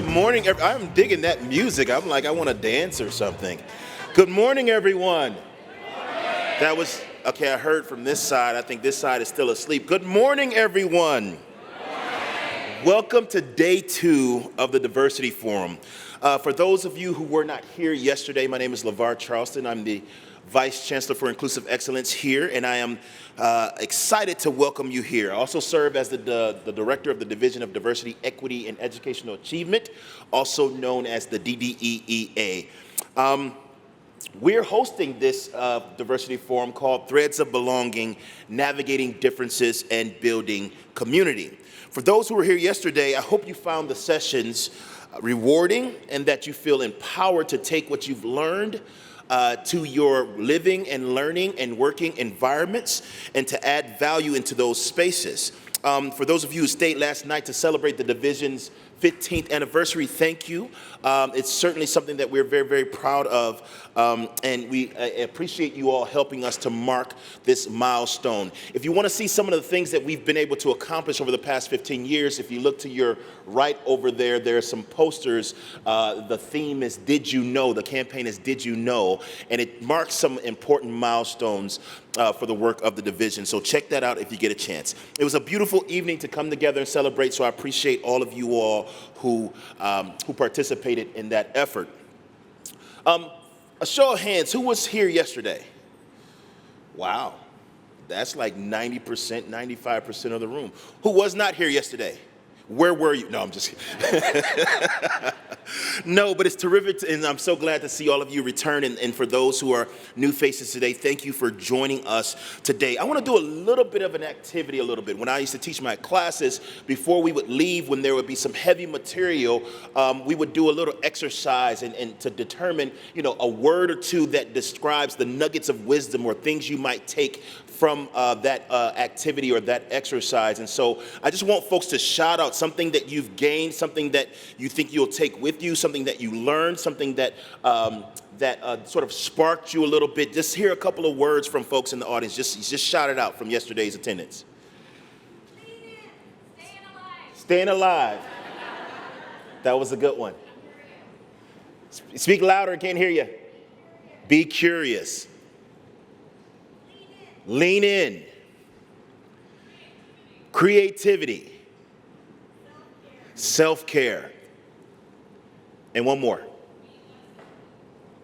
Good morning. I'm digging that music. I'm like, I want to dance or something. Good morning, everyone. That was, okay, I heard from this side. I think this side is still asleep. Good morning, everyone. Welcome to day 2 of the Diversity Forum. For those of you who were not here yesterday, my name is LeVar Charleston. I'm the Vice Chancellor for Inclusive Excellence here, and I am excited to welcome you here. I also serve as the Director of the Division of Diversity, Equity, and Educational Achievement, also known as the DDEEA. We're hosting this diversity forum called Threads of Belonging, Navigating Differences and Building Community. For those who were here yesterday, I hope you found the sessions rewarding and that you feel empowered to take what you've learned to your living and learning and working environments and to add value into those spaces. For those of you who stayed last night to celebrate the division's 15th anniversary, thank you. It's certainly something that we're very, very proud of, and we appreciate you all helping us to mark this milestone. If you want to see some of the things that we've been able to accomplish over the past 15 years, if you look to your right over there, there are some posters. The theme is Did You Know? The campaign is Did You Know? And it marks some important milestones for the work of the division. So check that out if you get a chance. It was a beautiful evening to come together and celebrate, so I appreciate all of you all who participated in that effort. A show of hands, who was here yesterday? Wow, that's like 90%, 95% of the room. Who was not here yesterday? Where were you? No, I'm just kidding. No, but it's terrific, and I'm so glad to see all of you return. And for those who are new faces today, thank you for joining us today. I want to do a little bit of an activity When I used to teach my classes, before we would leave, when there would be some heavy material, we would do a little exercise and to determine, a word or two that describes the nuggets of wisdom or things you might take from that activity or that exercise. And so I just want folks to shout out something that you've gained, something that you think you'll take with you, something that you learned, something that sort of sparked you a little bit. Just hear a couple of words from folks in the audience. Just shout it out from yesterday's attendance. Staying alive. That was a good one. Speak louder, I can't hear you. Be curious. Lean in. Creativity. Self-care. And one more.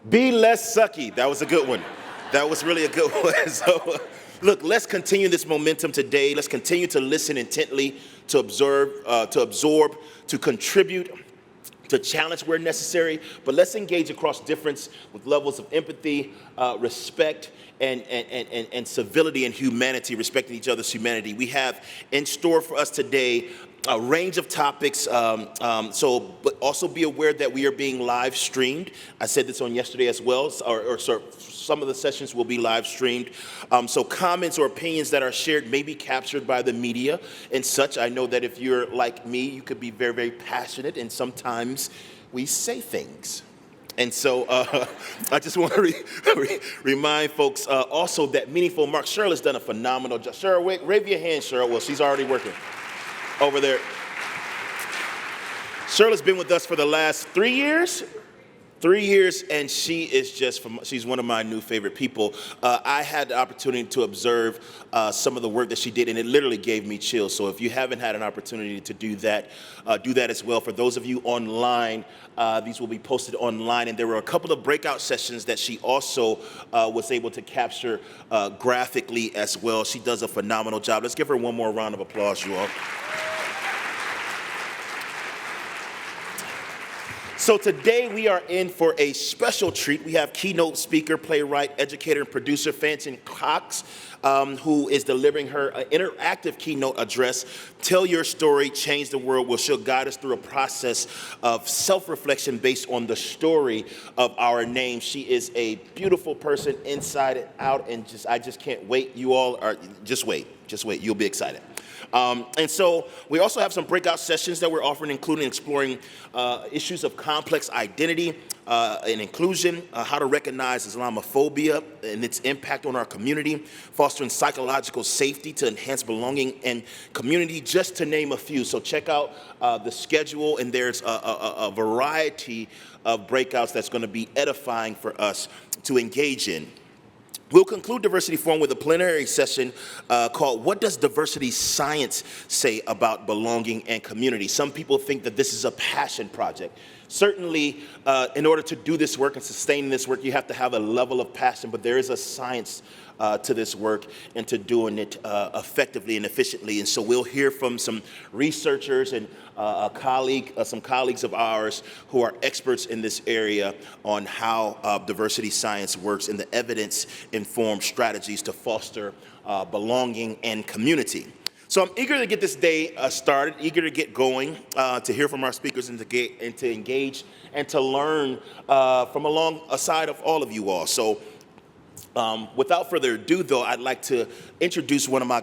Be less sucky. That was a good one. That was really a good one. So, look, let's continue this momentum today. Let's continue to listen intently, to absorb, to contribute, to challenge where necessary, but let's engage across difference with levels of empathy, respect, and civility and humanity, respecting each other's humanity. We have in store for us today a range of topics, but also be aware that we are being live streamed. I said this on yesterday as well, or some of the sessions will be live streamed. So comments or opinions that are shared may be captured by the media and such. I know that if you're like me, you could be very, very passionate, and sometimes we say things. And so I just want to remind folks also that Meaningful Mark, Cheryl has done a phenomenal job. Cheryl, wave your hand, Cheryl. Well, she's already working over there. Cheryl has been with us for the last 3 years. 3 years, and she is she's one of my new favorite people. I had the opportunity to observe some of the work that she did, and it literally gave me chills. So if you haven't had an opportunity to do that as well. For those of you online, these will be posted online, and there were a couple of breakout sessions that she also was able to capture graphically as well. She does a phenomenal job. Let's give her one more round of applause, you all. So today we are in for a special treat. We have keynote speaker, playwright, educator, and producer Fanson Cox, who is delivering her interactive keynote address, Tell Your Story, Change the World, where she'll guide us through a process of self-reflection based on the story of our name. She is a beautiful person inside and out, and I just can't wait. You all are, just wait, you'll be excited. And so we also have some breakout sessions that we're offering, including exploring issues of complex identity, and inclusion, how to recognize Islamophobia and its impact on our community, fostering psychological safety to enhance belonging and community, just to name a few. So check out the schedule, and there's a variety of breakouts that's going to be edifying for us to engage in. We'll conclude Diversity Forum with a plenary session called What Does Diversity Science Say About Belonging and Community? Some people think that this is a passion project. Certainly, in order to do this work and sustain this work, you have to have a level of passion, but there is a science to this work and to doing it effectively and efficiently. And so we'll hear from some researchers and some colleagues of ours who are experts in this area on how diversity science works and the evidence-informed strategies to foster belonging and community. So I'm eager to get this day started, eager to get going, to hear from our speakers and to engage and to learn from alongside of all of you all. So without further ado, though, I'd like to introduce one of my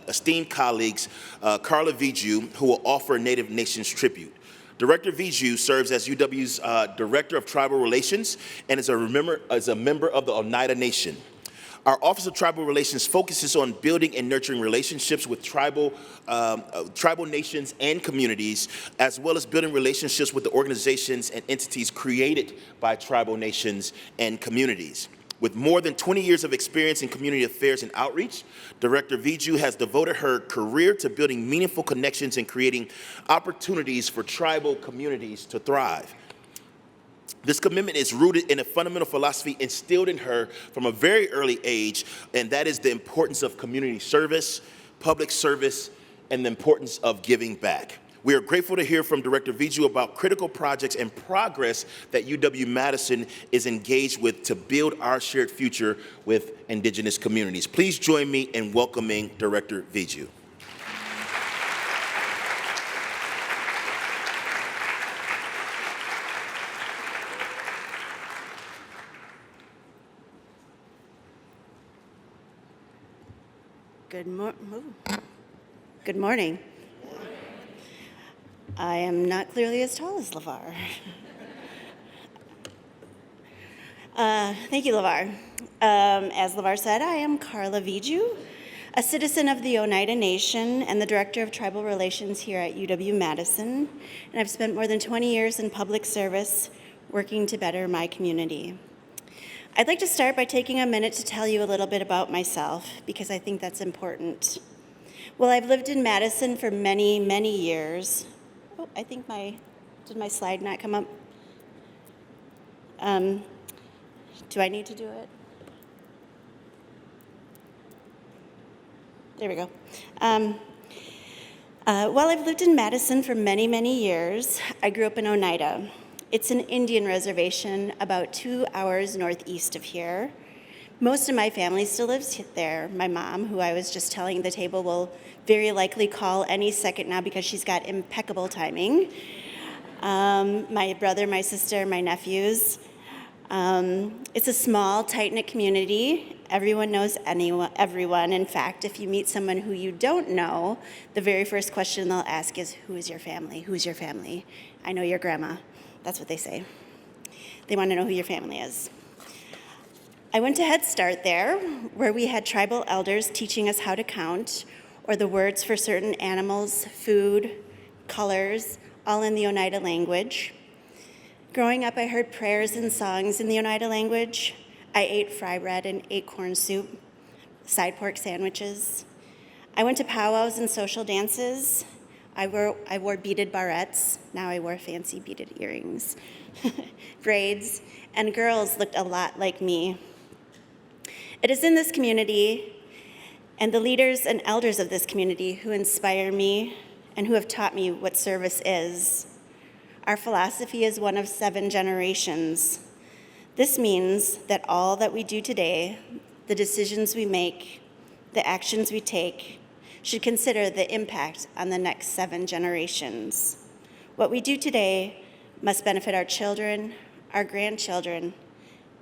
esteemed colleagues, Carla Viju, who will offer Native Nations tribute. Director Viju serves as UW's Director of Tribal Relations and is a member of the Oneida Nation. Our Office of Tribal Relations focuses on building and nurturing relationships with tribal nations and communities, as well as building relationships with the organizations and entities created by tribal nations and communities. With more than 20 years of experience in community affairs and outreach, Director Viju has devoted her career to building meaningful connections and creating opportunities for tribal communities to thrive. This commitment is rooted in a fundamental philosophy instilled in her from a very early age, and that is the importance of community service, public service, and the importance of giving back. We are grateful to hear from Director Viju about critical projects and progress that UW-Madison is engaged with to build our shared future with Indigenous communities. Please join me in welcoming Director Viju. Good morning. I am not clearly as tall as LeVar. Thank you, LeVar. As LeVar said, I am Carla Viju, a citizen of the Oneida Nation and the Director of Tribal Relations here at UW-Madison, and I've spent more than 20 years in public service working to better my community. I'd like to start by taking a minute to tell you a little bit about myself, because I think that's important. Well, I've lived in Madison for many, many years. Oh, I think did my slide not come up? Do I need to do it? There we go. While I've lived in Madison for many, many years, I grew up in Oneida. It's an Indian reservation about 2 hours northeast of here. Most of my family still lives there. My mom, who I was just telling the table, will very likely call any second now because she's got impeccable timing. My brother, my sister, my nephews. It's a small, tight-knit community. Everyone knows everyone. In fact, if you meet someone who you don't know, the very first question they'll ask is, who is your family? Who's your family? I know your grandma. That's what they say. They want to know who your family is. I went to Head Start there, where we had tribal elders teaching us how to count, or the words for certain animals, food, colors, all in the Oneida language. Growing up, I heard prayers and songs in the Oneida language. I ate fry bread and acorn soup, side pork sandwiches. I went to powwows and social dances. I wore beaded barrettes. Now I wear fancy beaded earrings, braids, and girls looked a lot like me. It is in this community and the leaders and elders of this community who inspire me and who have taught me what service is. Our philosophy is one of 7 generations. This means that all that we do today, the decisions we make, the actions we take, should consider the impact on the next 7 generations. What we do today must benefit our children, our grandchildren,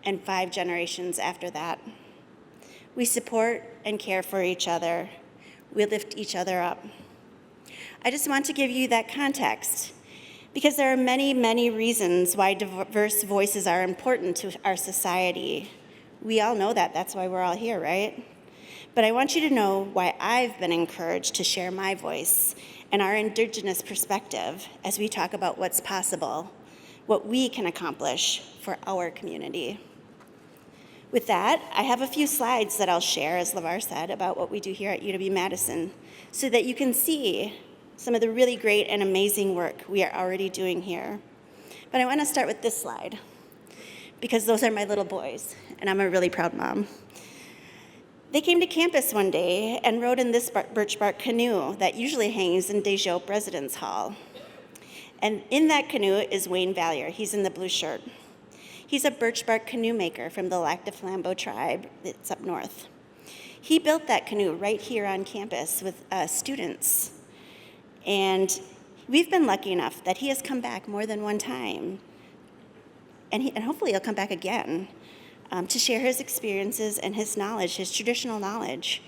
and 5 generations after that. We support and care for each other. We lift each other up. I just want to give you that context. Because there are many, many reasons why diverse voices are important to our society. We all know that. That's why we're all here, right? But I want you to know why I've been encouraged to share my voice and our Indigenous perspective as we talk about what's possible, what we can accomplish for our community. With that, I have a few slides that I'll share, as LeVar said, about what we do here at UW-Madison, so that you can see some of the really great and amazing work we are already doing here. But I want to start with this slide, because those are my little boys, and I'm a really proud mom. They came to campus one day and rode in this birch bark canoe that usually hangs in DeJope Residence Hall. And in that canoe is Wayne Vallier. He's in the blue shirt. He's a birch bark canoe maker from the Lac du Flambeau tribe that's up north. He built that canoe right here on campus with students. And we've been lucky enough that he has come back more than one time. And hopefully he'll come back again to share his experiences and his knowledge, his traditional knowledge,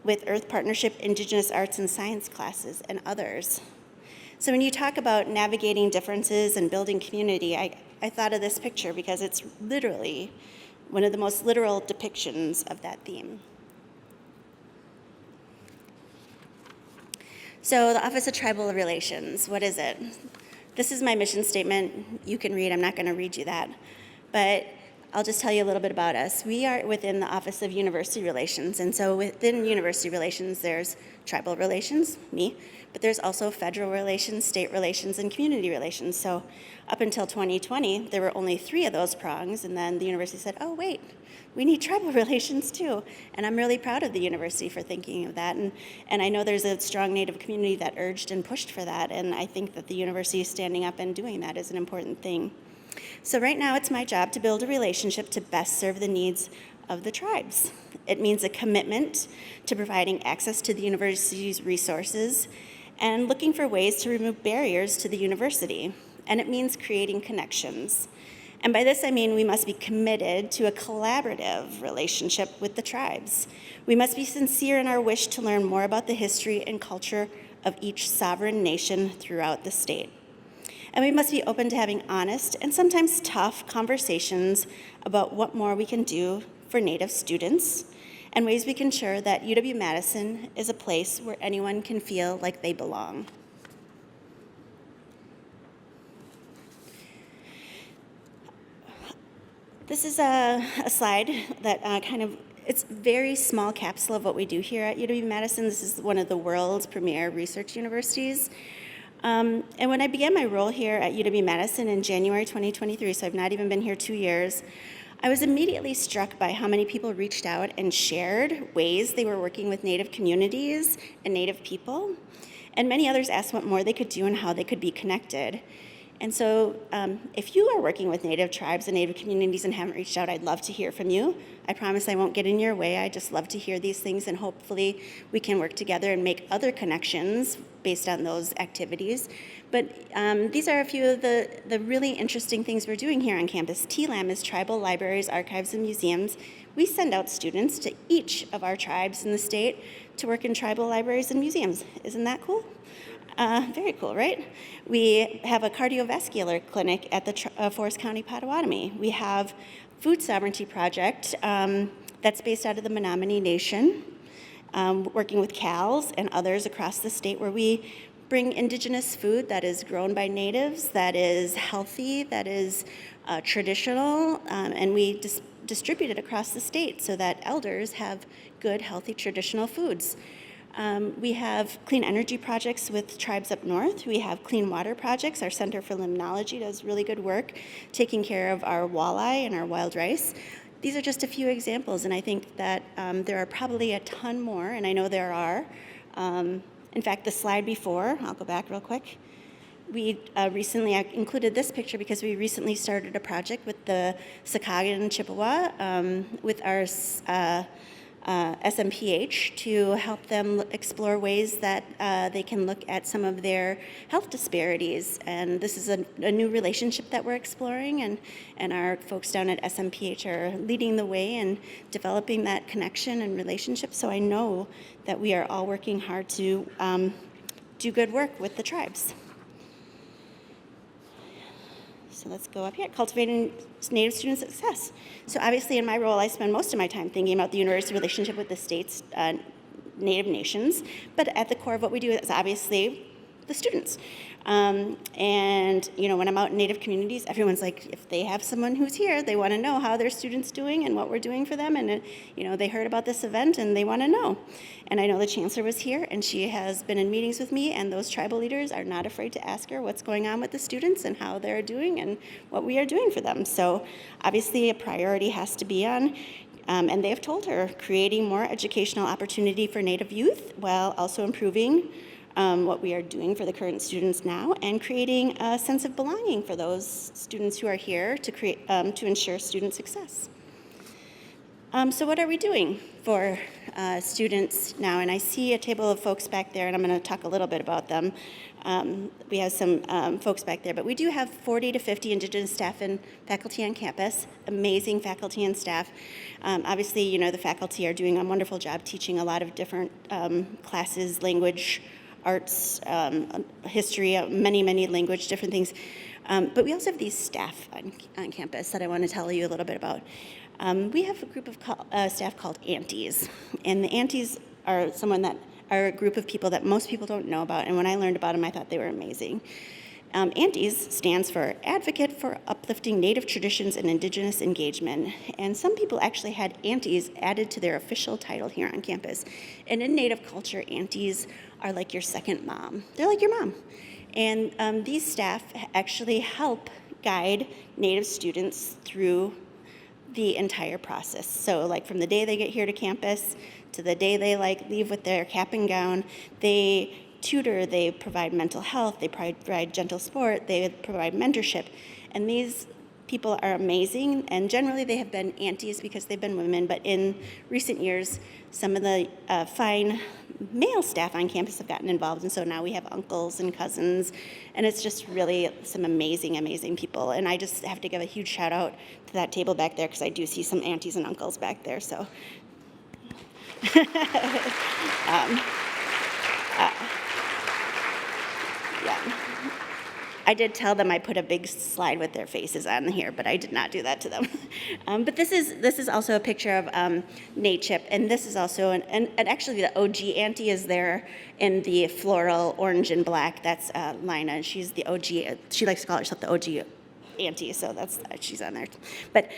with Earth Partnership Indigenous Arts and Science classes and others. So when you talk about navigating differences and building community, I thought of this picture because it's literally one of the most literal depictions of that theme. So the Office of Tribal Relations, what is it? This is my mission statement. You can read, I'm not going to read you that. But I'll just tell you a little bit about us. We are within the Office of University Relations, and so within University Relations, there's tribal relations, me, but there's also federal relations, state relations, and community relations. So up until 2020, there were only 3 of those prongs, and then the university said, oh, wait, we need tribal relations too. And I'm really proud of the university for thinking of that. And I know there's a strong Native community that urged and pushed for that, and I think that the university standing up and doing that is an important thing. So right now, it's my job to build a relationship to best serve the needs of the tribes. It means a commitment to providing access to the university's resources and looking for ways to remove barriers to the university. And it means creating connections. And by this, I mean we must be committed to a collaborative relationship with the tribes. We must be sincere in our wish to learn more about the history and culture of each sovereign nation throughout the state. And we must be open to having honest and sometimes tough conversations about what more we can do for Native students and ways we can ensure that UW-Madison is a place where anyone can feel like they belong. This is a slide that it's a very small capsule of what we do here at UW-Madison. This is one of the world's premier research universities. And when I began my role here at UW-Madison in January 2023, so I've not even been here 2 years, I was immediately struck by how many people reached out and shared ways they were working with Native communities and Native people. And many others asked what more they could do and how they could be connected. And so if you are working with Native tribes and Native communities and haven't reached out, I'd love to hear from you. I promise I won't get in your way. I just love to hear these things, and hopefully we can work together and make other connections based on those activities. But these are a few of the really interesting things we're doing here on campus. TLAM is Tribal Libraries, Archives, and Museums. We send out students to each of our tribes in the state to work in tribal libraries and museums. Isn't that cool? Very cool, right? We have a cardiovascular clinic at the Forest County Potawatomi. We have food sovereignty project that's based out of the Menominee Nation, working with CALS and others across the state, where we bring Indigenous food that is grown by natives, that is healthy, that is traditional, and we distribute it across the state so that elders have good, healthy, traditional foods. We have clean energy projects with tribes up north. We have clean water projects. Our Center for Limnology does really good work taking care of our walleye and our wild rice. These are just a few examples, and I think that there are probably a ton more, and I know there are. In fact, the slide before, I'll go back real quick. We recently included this picture because we recently started a project with the Sakagan and Chippewa with our SMPH to help them explore ways that they can look at some of their health disparities. And this is a new relationship that we're exploring, and our folks down at SMPH are leading the way in developing that connection and relationship. So I know that we are all working hard to do good work with the tribes. So let's go up here, cultivating Native student success. So obviously in my role, I spend most of my time thinking about the university relationship with the state's Native nations, but at the core of what we do is obviously the students. And when I'm out in Native communities, everyone's like, if they have someone who's here, they want to know how their students doing and what we're doing for them. And they heard about this event and they want to know. And I know the chancellor was here, and she has been in meetings with me, and those tribal leaders are not afraid to ask her what's going on with the students and how they're doing and what we are doing for them. So obviously a priority has to be on, and they have told her, creating more educational opportunity for Native youth while also improving what we are doing for the current students now, and creating a sense of belonging for those students who are here to ensure student success. So what are we doing for students now? And I see a table of folks back there, and I'm going to talk a little bit about them. We have some folks back there, but we do have 40 to 50 Indigenous staff and faculty on campus, amazing faculty and staff. Obviously, the faculty are doing a wonderful job teaching a lot of different classes, language, arts, history, many language, different things. But we also have these staff on campus that I want to tell you a little bit about. We have a group of staff called aunties, and the aunties are a group of people that most people don't know about, and when I learned about them, I thought they were amazing. Aunties stands for Advocate for Uplifting Native Traditions and Indigenous Engagement, and some people actually had aunties added to their official title here on campus. And in Native culture, aunties are like your second mom. They're like your mom. And these staff actually help guide Native students through the entire process. So like from the day they get here to campus to the day they leave with their cap and gown, they tutor, they provide mental health, they provide gentle sport, they provide mentorship. And these people are amazing, and generally they have been aunties because they've been women, but in recent years, some of the fine male staff on campus have gotten involved, and so now we have uncles and cousins, and it's just really some amazing people. And I just have to give a huge shout out to that table back there, because I do see some aunties and uncles back there, so. Yeah. I did tell them I put a big slide with their faces on here, but I did not do that to them. But this is also a picture of NACHIP, and this is also, and actually the OG auntie is there in the floral orange and black. That's Lina. She's the OG. She likes to call herself the OG auntie, so she's on there. But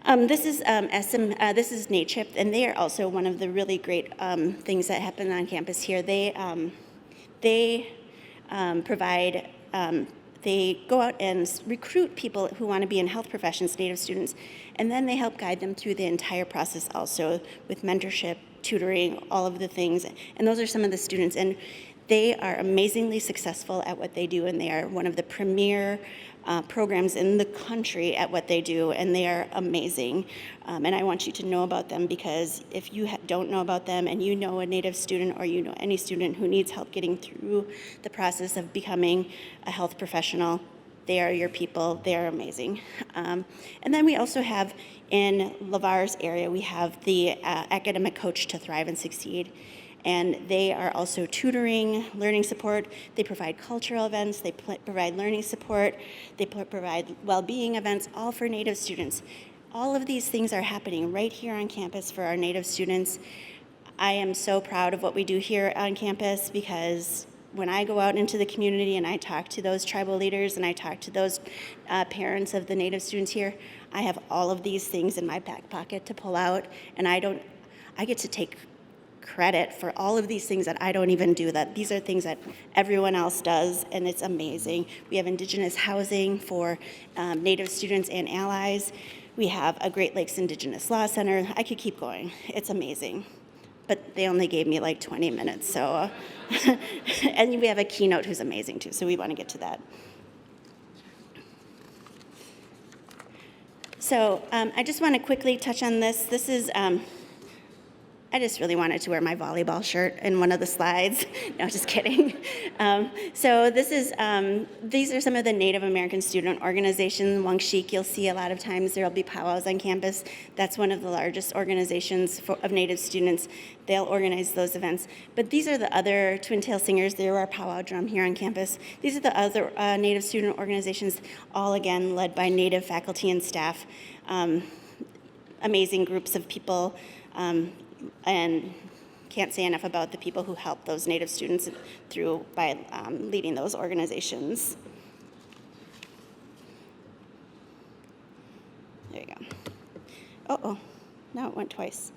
this is NACHIP, and they are also one of the really great things that happen on campus here. They provide. They go out and recruit people who want to be in health professions, Native students, and then they help guide them through the entire process also with mentorship, tutoring, all of the things. And those are some of the students. And they are amazingly successful at what they do, and they are one of the premier programs in the country at what they do, and they are amazing. And I want you to know about them, because if you don't know about them and you know a Native student, or you know any student who needs help getting through the process of becoming a health professional, they are your people. They are amazing. And then we also have in LeVar's area, we have the Academic Coach to Thrive and Succeed. And they are also tutoring, learning support. They provide cultural events. They provide learning support. They provide well-being events, all for Native students. All of these things are happening right here on campus for our Native students. I am so proud of what we do here on campus, because when I go out into the community and I talk to those tribal leaders and I talk to those parents of the Native students here, I have all of these things in my back pocket to pull out, and I get to take credit for all of these things that I don't even do. That these are things that everyone else does, and it's amazing. We have Indigenous housing for Native students and allies. We have a Great Lakes Indigenous Law Center. I could keep going. It's amazing. But they only gave me like 20 minutes, so. And we have a keynote who's amazing too, so we want to get to that. So I just want to quickly touch on this. This is I just really wanted to wear my volleyball shirt in one of the slides. No, just kidding. So these are some of the Native American student organizations. Wangshik, you'll see a lot of times there'll be powwows on campus. That's one of the largest organizations of Native students. They'll organize those events. But these are the other Twin Tail Singers. They're our powwow drum here on campus. These are the other Native student organizations, all again led by Native faculty and staff. Amazing groups of people. And can't say enough about the people who help those Native students through by leading those organizations. There you go. Oh, now it went twice.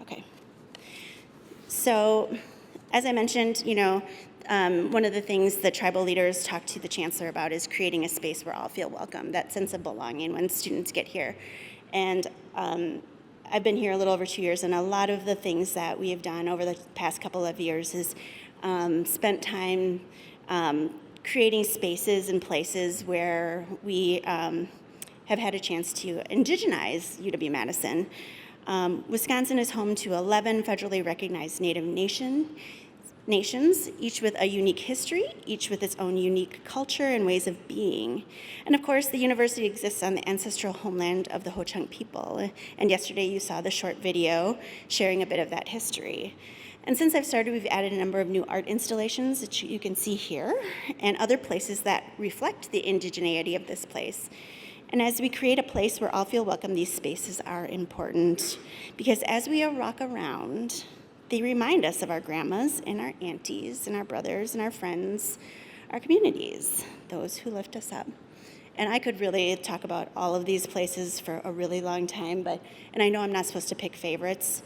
Okay. So, as I mentioned, one of the things that tribal leaders talk to the chancellor about is creating a space where all feel welcome, that sense of belonging when students get here. And I've been here a little over 2 years, and a lot of the things that we have done over the past couple of years is spent time creating spaces and places where we have had a chance to indigenize UW-Madison. Wisconsin is home to 11 federally recognized Native nations, each with a unique history, each with its own unique culture and ways of being. And of course, the university exists on the ancestral homeland of the Ho-Chunk people. And yesterday you saw the short video sharing a bit of that history. And since I've started, we've added a number of new art installations that you can see here, and other places that reflect the indigeneity of this place. And as we create a place where all feel welcome, these spaces are important, because as we walk around, they remind us of our grandmas and our aunties and our brothers and our friends, our communities, those who lift us up. And I could really talk about all of these places for a really long time, and I know I'm not supposed to pick favorites,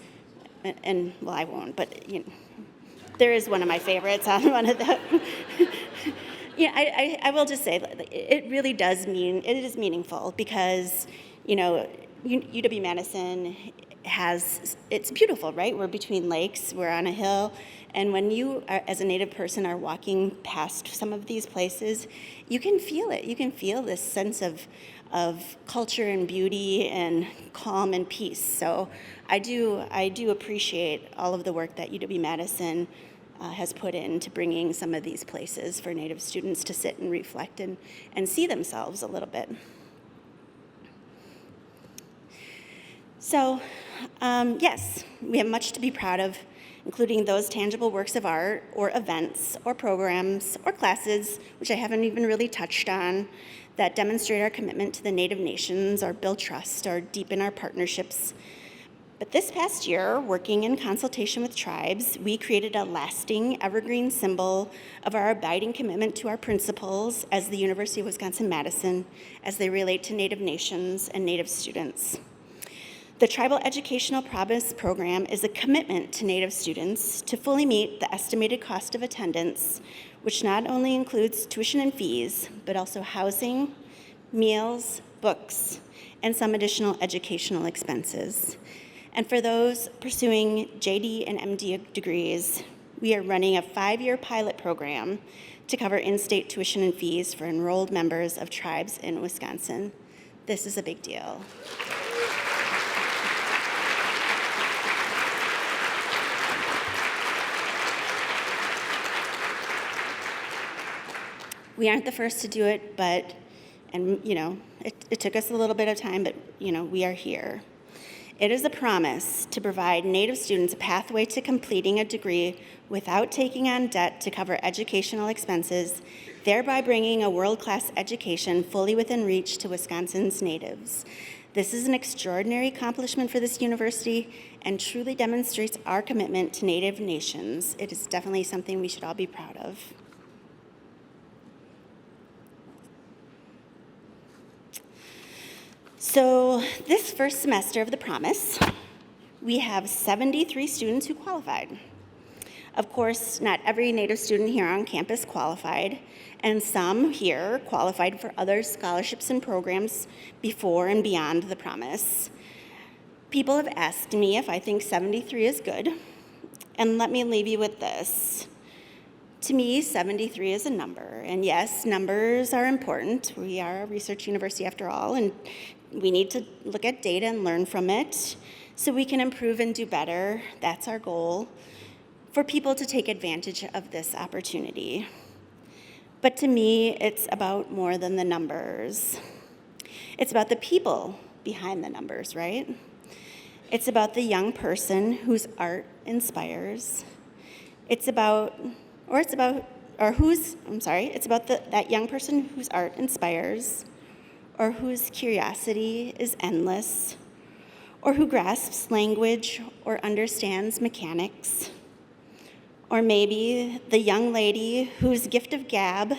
and well, I won't, but there is one of my favorites on one of them. Yeah, I will just say, it really does it is meaningful, because, UW-Madison it's beautiful, right? We're between lakes, we're on a hill, and when you, as a Native person, are walking past some of these places, you can feel it. You can feel this sense of culture and beauty and calm and peace. So I do appreciate all of the work that UW-Madison has put into bringing some of these places for Native students to sit and reflect and see themselves a little bit. So, yes, we have much to be proud of, including those tangible works of art or events or programs or classes, which I haven't even really touched on, that demonstrate our commitment to the Native nations or build trust or deepen our partnerships. But this past year, working in consultation with tribes, we created a lasting, evergreen symbol of our abiding commitment to our principles as the University of Wisconsin-Madison as they relate to Native nations and Native students. The Tribal Educational Promise Program is a commitment to Native students to fully meet the estimated cost of attendance, which not only includes tuition and fees, but also housing, meals, books, and some additional educational expenses. And for those pursuing JD and MD degrees, we are running a 5-year pilot program to cover in-state tuition and fees for enrolled members of tribes in Wisconsin. This is a big deal. We aren't the first to do it, it took us a little bit of time, but, we are here. It is a promise to provide Native students a pathway to completing a degree without taking on debt to cover educational expenses, thereby bringing a world-class education fully within reach to Wisconsin's natives. This is an extraordinary accomplishment for this university and truly demonstrates our commitment to Native nations. It is definitely something we should all be proud of. So this first semester of the Promise, we have 73 students who qualified. Of course, not every Native student here on campus qualified, and some here qualified for other scholarships and programs before and beyond the Promise. People have asked me if I think 73 is good, and let me leave you with this. To me, 73 is a number, and yes, numbers are important. We are a research university after all, and we need to look at data and learn from it. so we can improve and do better. That's our goal, for people to take advantage of this opportunity. But to me, it's about more than the numbers. It's about the people behind the numbers, right? It's about the young person whose art inspires. It's about that young person whose art inspires, or whose curiosity is endless, or who grasps language or understands mechanics. Or maybe the young lady whose gift of gab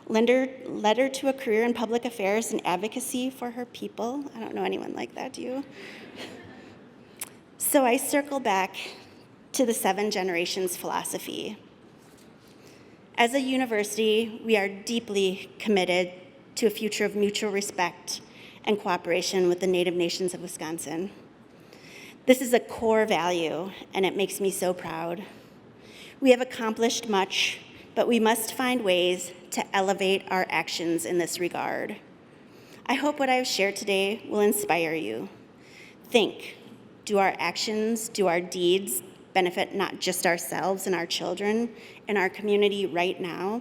led her to a career in public affairs and advocacy for her people. I don't know anyone like that, do you? So I circle back to the 7 generations philosophy. As a university, we are deeply committed to a future of mutual respect and cooperation with the Native nations of Wisconsin. This is a core value, and it makes me so proud. We have accomplished much, but we must find ways to elevate our actions in this regard. I hope what I've shared today will inspire you. Think, do our actions, do our deeds benefit not just ourselves and our children and our community right now,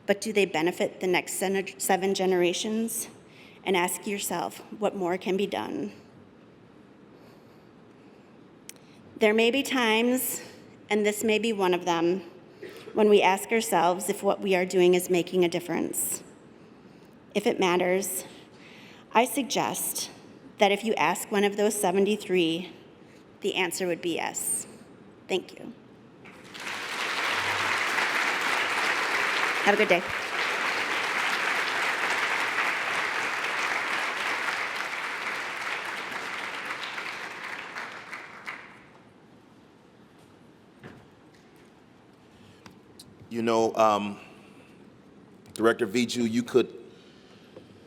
but do they benefit the next 7 generations? And ask yourself, what more can be done? There may be times, and this may be one of them, when we ask ourselves if what we are doing is making a difference. If it matters, I suggest that if you ask one of those 73, the answer would be yes. Thank you. Have a good day. You know, Director Viju,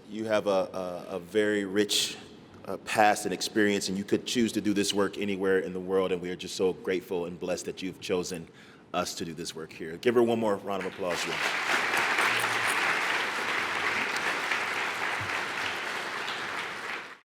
you have a very rich past and experience, and you could choose to do this work anywhere in the world, and we are just so grateful and blessed that you've chosen us to do this work here. Give her one more round of applause. Here.